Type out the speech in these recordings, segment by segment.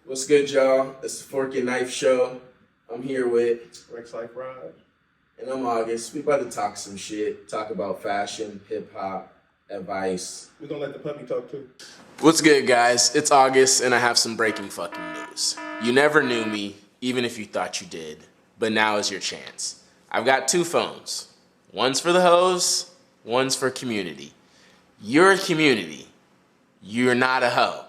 What's good, y'all? It's the Fork and Knife Show. I'm here with Rexxliferaj. and I'm August. We about to talk some shit, talk about fashion, hip hop, advice. We're gonna let the puppy talk too. What's good, guys? It's August, and I have some breaking fucking news. You never knew me, even if you thought you did, but now is your chance. I've got two phones. One's for the hoes, one's for community. You're a community. You're not a hoe.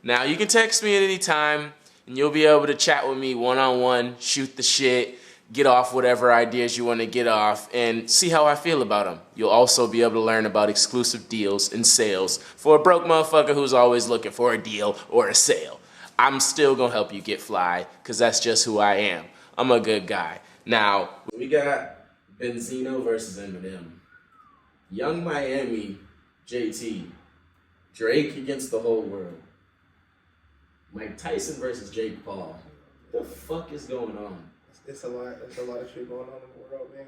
Now, you can text me at any time, and you'll be able to chat with me one-on-one, shoot the shit, get off whatever ideas you want to get off, and see how I feel about them. You'll also be able to learn about exclusive deals and sales for a broke motherfucker who's always looking for a deal or a sale. I'm still going to help you get fly, because that's just who I am. I'm a good guy. Now, we got Benzino versus Eminem. Young Miami, JT. Drake against the whole world. Mike Tyson versus Jake Paul. What the fuck is going on? It's a lot of shit going on in the world, man.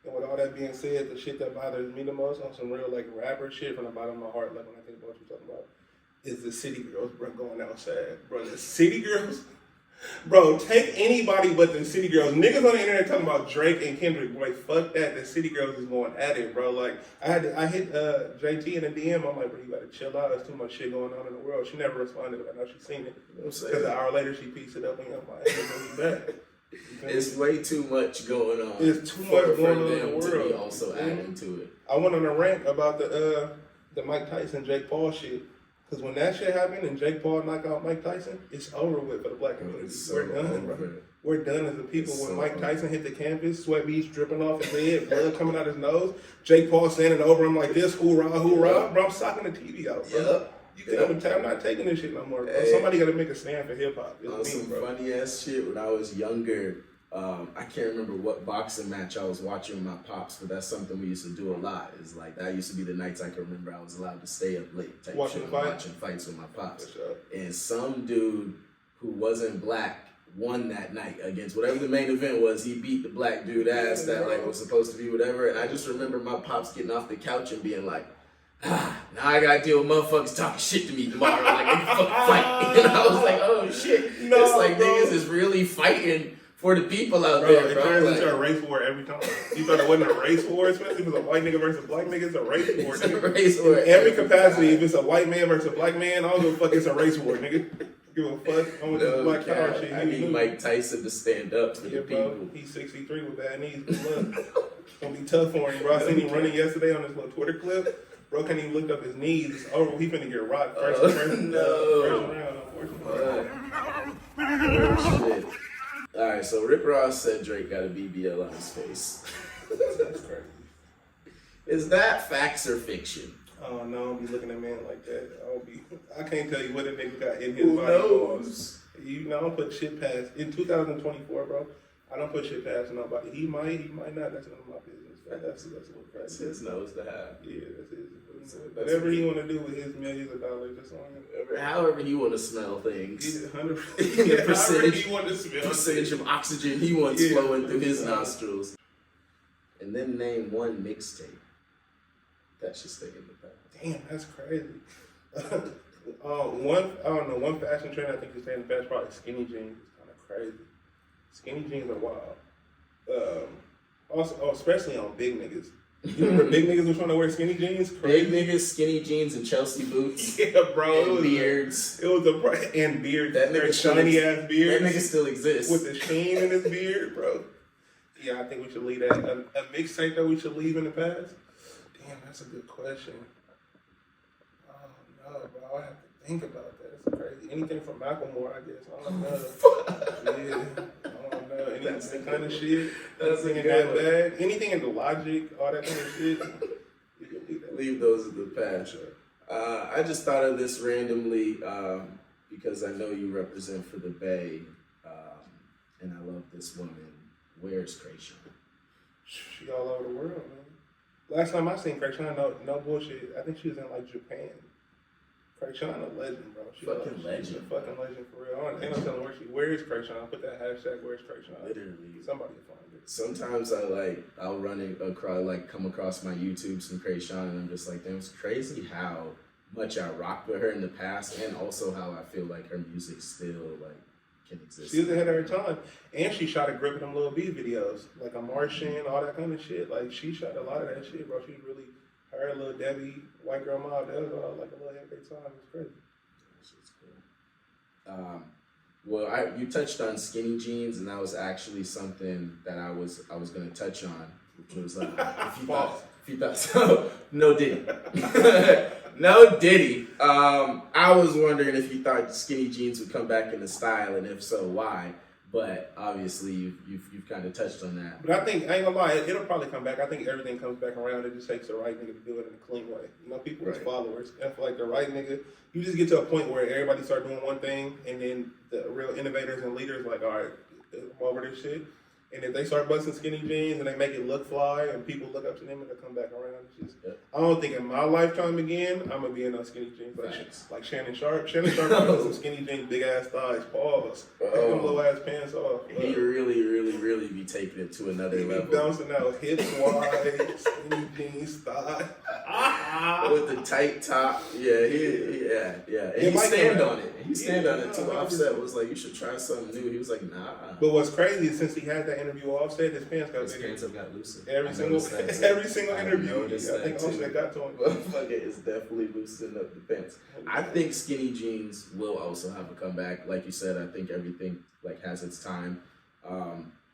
And with all that being said, the shit that bothers me the most on some real like rapper shit from the bottom of my heart, like when I think about what you're talking about, is the city girls, bro, going outside. Bro, the city girls? Bro, take anybody but the city girls. Niggas on the internet talking about Drake and Kendrick. Like, fuck that. The city girls is going at it, bro. Like, I hit JT in a DM. I'm like, bro, you gotta chill out. There's too much shit going on in the world. She never responded, but I know she's seen it. Because an hour later, she pieced it up and I'm like, hey, back. It's way too much going on. There's too much going on in the world. To be also adding to it. I went on a rant about the Mike Tyson, Jake Paul shit. Because when that shit happened and Jake Paul knocked out Mike Tyson, it's over with for the black community. We're done, bro. We're done as a people. When Mike Tyson hit the campus, sweat beads dripping off his head, blood coming out his nose, Jake Paul standing over him like this, hoorah, hoorah. Bro, I'm socking the TV out, bro. I'm not taking this shit no more, bro. Hey, somebody got to make a stand for hip-hop. Some funny-ass shit when I was younger. I can't remember what boxing match I was watching with my pops, but that's something we used to do a lot. Is like that used to be the nights I can remember I was allowed to stay up late, watching fights with my pops. Sure. And some dude who wasn't black won that night against whatever the main event was. He beat the black dude ass that like was supposed to be whatever. And I just remember my pops getting off the couch and being like, now I gotta deal with motherfuckers talking shit to me tomorrow. Like, they fucking fight. And I was like, oh shit. It's like niggas is really fighting for the people out there, It turns into a race war every time. You thought it wasn't a race war, especially if it was a white nigga versus a black nigga. It's a race war. It's a race war. In every capacity, if it's a white man versus a black man, I don't give a fuck. It's a race war, nigga. Give a fuck. I'm with this black power shit. I need Mike Tyson to stand up for the people. Bro, he's 63 with bad knees. Good luck. It's gonna be tough for him, bro. I seen him running yesterday on this little Twitter clip. Bro can't even lift up his knees. It's over. He finna get rocked first round, unfortunately. Oh, shit. All right, so Rick Ross said Drake got a BBL on his face. That's crazy. Is that facts or fiction? Oh no, I don't be looking at men like that. I can't tell you what a nigga got in his Who body. knows? You know, I don't put shit past. In 2024, bro, I don't put shit past nobody. He might not. That's none of my business. That's what That's his nose to have. Yeah, that's his. Whatever he want to do with his millions of dollars, that's on him. However he want to smell things. Yeah, 100%. The percentage, he want to smell percentage of oxygen he wants flowing through his nostrils. And then name one mixtape that should stay in the past. Damn, that's crazy. One fashion trend I think is staying in the past, probably skinny jeans. It's kind of crazy. Skinny jeans are wild. Also, especially on big niggas. You remember big niggas were trying to wear skinny jeans? Crazy. Big niggas, skinny jeans, and Chelsea boots. Yeah, bro. And beards. And beards. That nigga shiny ass beards. That nigga still exists. With the sheen in his beard, bro. Yeah, I think we should leave that. A mixtape that we should leave in the past? Damn, that's a good question. Oh, no, bro. I have to think about that. It's crazy. Anything from Macklemore, I guess. I don't know. Yeah. That's the kind of shit. Anything in that bag. Anything in the Logic, all that kind of shit. Leave those in the past. I just thought of this randomly because I know you represent for the Bay, and I love this woman. Where's Krayshawn? She all over the world, man. Last time I seen Krayshawn, no bullshit. I think she was in like Japan. Krayshawn a legend, bro. She's a fucking legend for real. Ain't no telling where is Krayshawn. Put that hashtag, where's Krayshawn. Literally. Somebody will find it. Sometimes I'll run it across, come across my YouTube, some Krayshawn, and I'm just like, damn, it's crazy how much I rocked with her in the past, and also how I feel like her music still like can exist. She was ahead of her time, and she shot a grip of them Lil B videos, like a Martian, all that kind of shit. Like she shot a lot of that shit, bro. She was really her, Lil Debbie, White Girl Mob. That was all like a little ahead of their time. It's crazy. That shit's cool. Well, you touched on skinny jeans, and that was actually something that I was gonna touch on, which was if you thought so, no Diddy, no Diddy. I was wondering if you thought skinny jeans would come back into style, and if so, why? But obviously, you've kind of touched on that. But I think, I ain't gonna lie, it'll probably come back. I think everything comes back around. It just takes the right nigga to do it in a clean way. You know, people as followers. And for like the right nigga, you just get to a point where everybody start doing one thing, and then the real innovators and leaders like, all right, I'm over this shit. And if they start busting skinny jeans and they make it look fly and people look up to them and they come back around, it's just, I don't think in my lifetime again, I'm going to be in those skinny jeans like Shannon Sharp. Shannon Sharp has some skinny jeans, big ass thighs, pause. Take them little ass pants off. He really be taking it to another level. He bouncing out hips wide, skinny jeans, thigh. With the tight top. Yeah, And he stand on it. He stand on it too. Offset was like, you should try something new. He was like, nah. But what's crazy is since he had that interview with Offset, his pants got bigger. His pants have got looser. Every single interview. I think Offset got to him. Motherfucker is definitely loosening up the pants. I think skinny jeans will also have a comeback. Like you said, I think everything like has its time.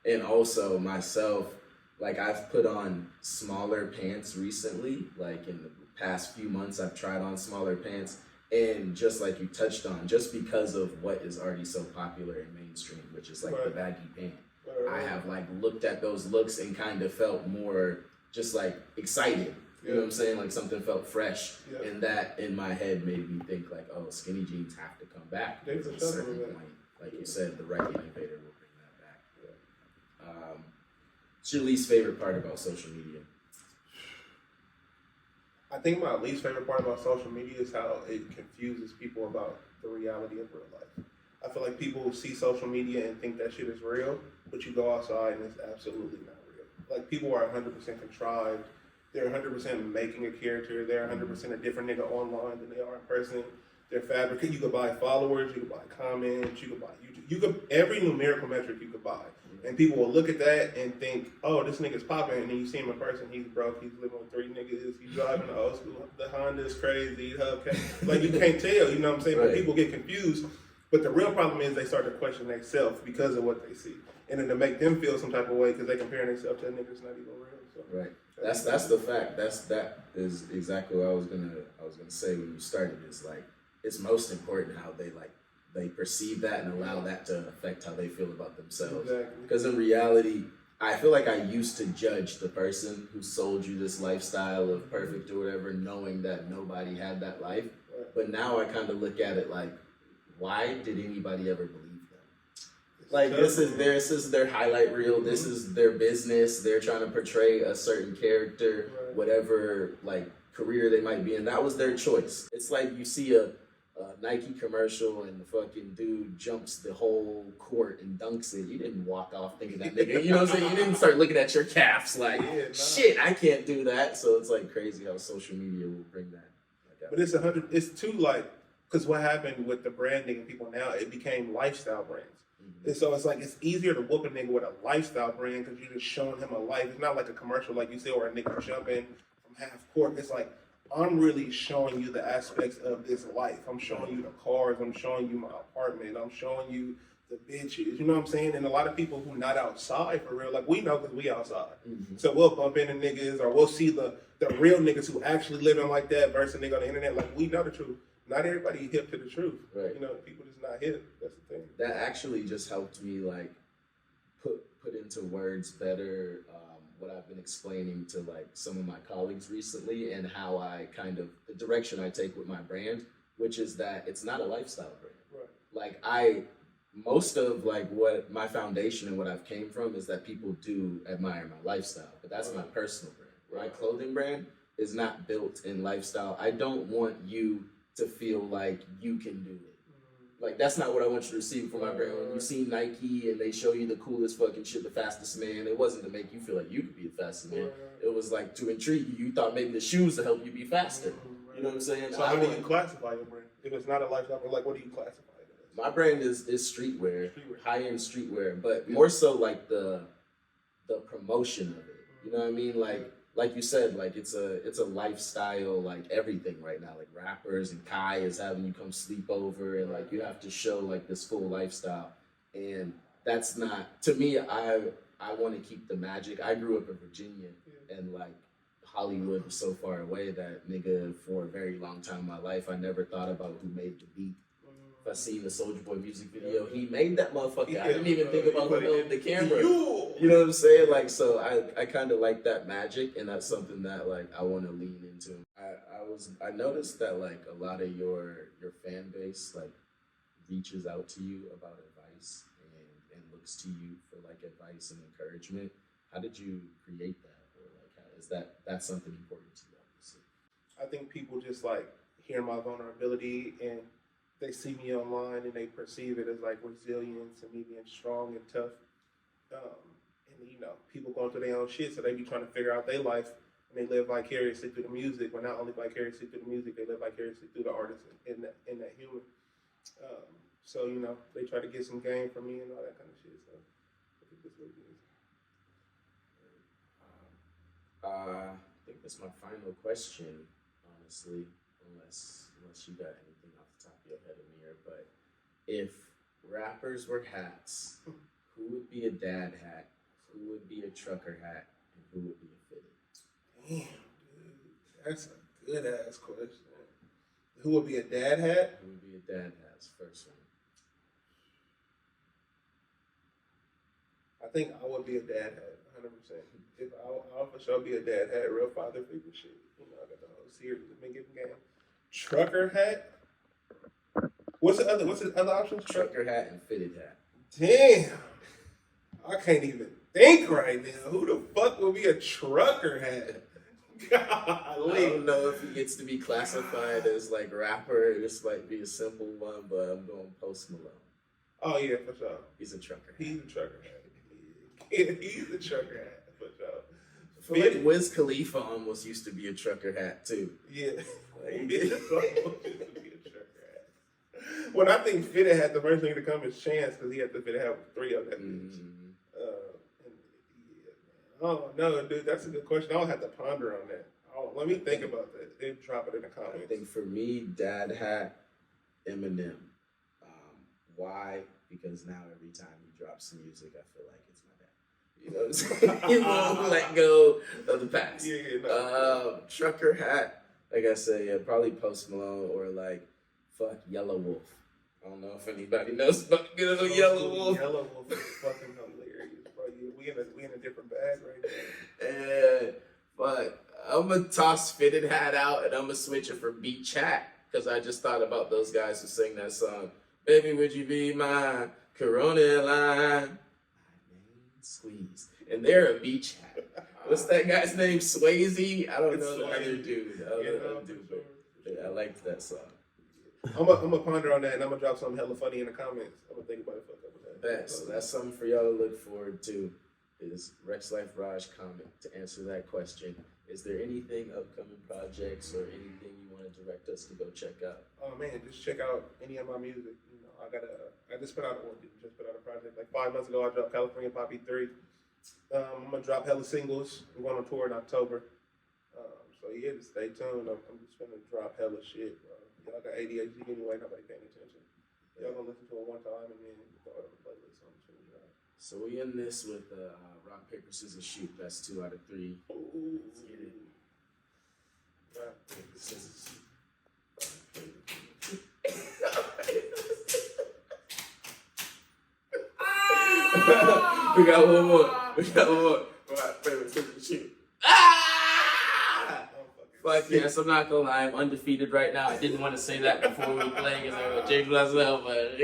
And also myself, like I've put on smaller pants recently. Like in the past few months, I've tried on smaller pants. And just like you touched on, just because of what is already so popular in mainstream, which is like the baggy pant, I have like looked at those looks and kind of felt more just like excited. You know what I'm saying? Like something felt fresh, and that in my head made me think like, oh, skinny jeans have to come back. At a certain point, like you said, the right innovator will bring that back. What's your least favorite part about social media? I think my least favorite part about social media is how it confuses people about the reality of real life. I feel like people see social media and think that shit is real, but you go outside and it's absolutely not real. Like people are 100% contrived. They're 100% making a character. They're 100% a different nigga online than they are in person. They're fabricated. You could buy followers. You could buy comments. You could buy YouTube. You could every numerical metric you could buy. And people will look at that and think, oh, this nigga's popping. And then you see him in person, he's broke, he's living with 3 niggas, he's driving the old school, the Honda's crazy, like you can't tell, you know what I'm saying? But people get confused. But the real problem is they start to question themselves because of what they see. And then to make them feel some type of way because they comparing themselves to a nigga that's not even real. So. Right. That's the fact. That is exactly what I was gonna say when you started. Is like it's most important how they perceive that and allow that to affect how they feel about themselves. Because in reality, I feel like I used to judge the person who sold you this lifestyle of perfect or whatever, knowing that nobody had that life. But now I kind of look at it like, why did anybody ever believe them? Like this is their highlight reel. This is their business. They're trying to portray a certain character, whatever like career they might be in. That was their choice. It's like you see a Nike commercial and the fucking dude jumps the whole court and dunks it. You didn't walk off thinking that nigga, you know what I'm saying? You didn't start looking at your calves like, shit, I can't do that. So it's like crazy how social media will bring that. But it's too like, because what happened with the branding and people now, it became lifestyle brands. And so it's like, it's easier to whoop a nigga with a lifestyle brand because you're just showing him a life. It's not like a commercial like you see where a nigga jumping from half court. It's like, I'm really showing you the aspects of this life. I'm showing you the cars. I'm showing you my apartment. I'm showing you the bitches. You know what I'm saying? And a lot of people who not outside for real, like we know because we outside. So we'll bump into niggas or we'll see the real niggas who actually living like that versus a nigga on the internet. Like we know the truth. Not everybody hip to the truth. Right. You know, people just not hip. That's the thing. That actually just helped me like put into words better what I've been explaining to like some of my colleagues recently and how I kind of the direction I take with my brand, which is that it's not a lifestyle brand. Right. Like most of like what my foundation and what I've came from is that people do admire my lifestyle, but that's my personal brand. My clothing brand is not built in lifestyle. I don't want you to feel like you can do it. Like, that's not what I want you to receive from my brand. When you see Nike and they show you the coolest fucking shit, the fastest man, it wasn't to make you feel like you could be the fastest man. It was like to intrigue you. You thought maybe the shoes would help you be faster. You know what I'm saying? So how do you classify your brand? If it's not a lifestyle, like what do you classify it as? My brand is streetwear, high-end streetwear, but more so like the promotion of it. You know what I mean? Like you said, like it's a lifestyle, like everything right now. Like rappers and Kai is having you come sleep over, and like you have to show like this full lifestyle. And that's not, to me, I want to keep the magic. I grew up in Virginia, and like Hollywood was so far away that nigga, for a very long time in my life, I never thought about who made the beat. If I seen the Soulja Boy music video, he made that motherfucker. I didn't even think about who held the camera. You know what I'm saying? Like, so I kind of like that magic, and that's something that like I want to lean into. I noticed that like a lot of your fan base like reaches out to you about advice and looks to you for like advice and encouragement. How did you create that, or like how is that's something important to you? Obviously, I think people just like hear my vulnerability and they see me online and they perceive it as like resilience and me being strong and tough. And you know, people going through their own shit, so they be trying to figure out their life, and they live vicariously through the music. But not only vicariously through the music, they live vicariously through the artist and that human. So you know, they try to get some game from me and all that kind of shit. So I think that's what it is. I think that's my final question, honestly, unless you got anything off the top of your head, Amir. But if rappers were hats, who would be a dad hat? Who would be a trucker hat? And who would be a fitted? Damn, dude, that's a good ass question. Who would be a dad hat? Who would be a dad hat? First one. I think I would be a dad hat, 100%. If I'll for sure be a dad hat, real father figure shit. You know, I got the whole series of me giving game. Trucker hat. What's the other options? Trucker hat and fitted hat. Damn, I can't even think right now. Who the fuck would be a trucker hat? Golly. I don't know if he gets to be classified as like rapper. This might be a simple one, but I'm going Post Malone. Oh yeah, for sure. He's a trucker hat. He's a trucker hat. He's a trucker hat, for sure. I feel like Wiz Khalifa almost used to be a trucker hat too. Yeah. When I think fitted hat, the first thing to come is Chance, because he had the fitted hat with 3 of them. Oh no, dude, that's a good question. I'll have to ponder on that. Let me think about that. Then drop it in the comments. I think for me, dad hat, Eminem. Why? Because now every time he drops some music, I feel like it's my dad. You know what I'm saying? He won't let go of the past. Trucker hat, like I said, yeah, probably Post Malone, or like Yellow Wolf. I don't know if anybody knows about Yellow Wolf. Yellow Wolf is fucking hilarious, bro. We in a different bag right now. And but I'm gonna toss fitted hat out, and I'm gonna switch it for beach hat, because I just thought about those guys who sing that song. Baby, would you be my Corona line? Squeeze. And they're a beach hat. What's that guy's name? Swayze? I don't know the other dude. I liked that song. I'm gonna ponder on that, and I'm gonna drop something hella funny in the comments. I'm gonna think about it. Fuck up with that. So that's something for y'all to look forward to. Is Rexxliferaj comment to answer that question. Is there anything upcoming projects or anything you want to direct us to go check out? Oh man, just check out any of my music. You know, I just put out a project like 5 months ago. I dropped California Poppy 3. I'm gonna drop hella singles. I'm going on tour in October. So yeah, just stay tuned. I'm just gonna drop hella shit, bro. Y'all got ADHD anyway, nobody paying attention. Y'all gonna listen to it one time and then throw it on the playlist on the drop. So we end this with rock, paper, scissors, shoot. Best 2 out of 3. Ooh. Let's get it. Rock, paper, scissors, shoot. We got one more. Rock, paper, scissors, shoot. Fuck yes, I'm not gonna lie, I'm undefeated right now. I didn't want to say that before we were playing because I would change myself, but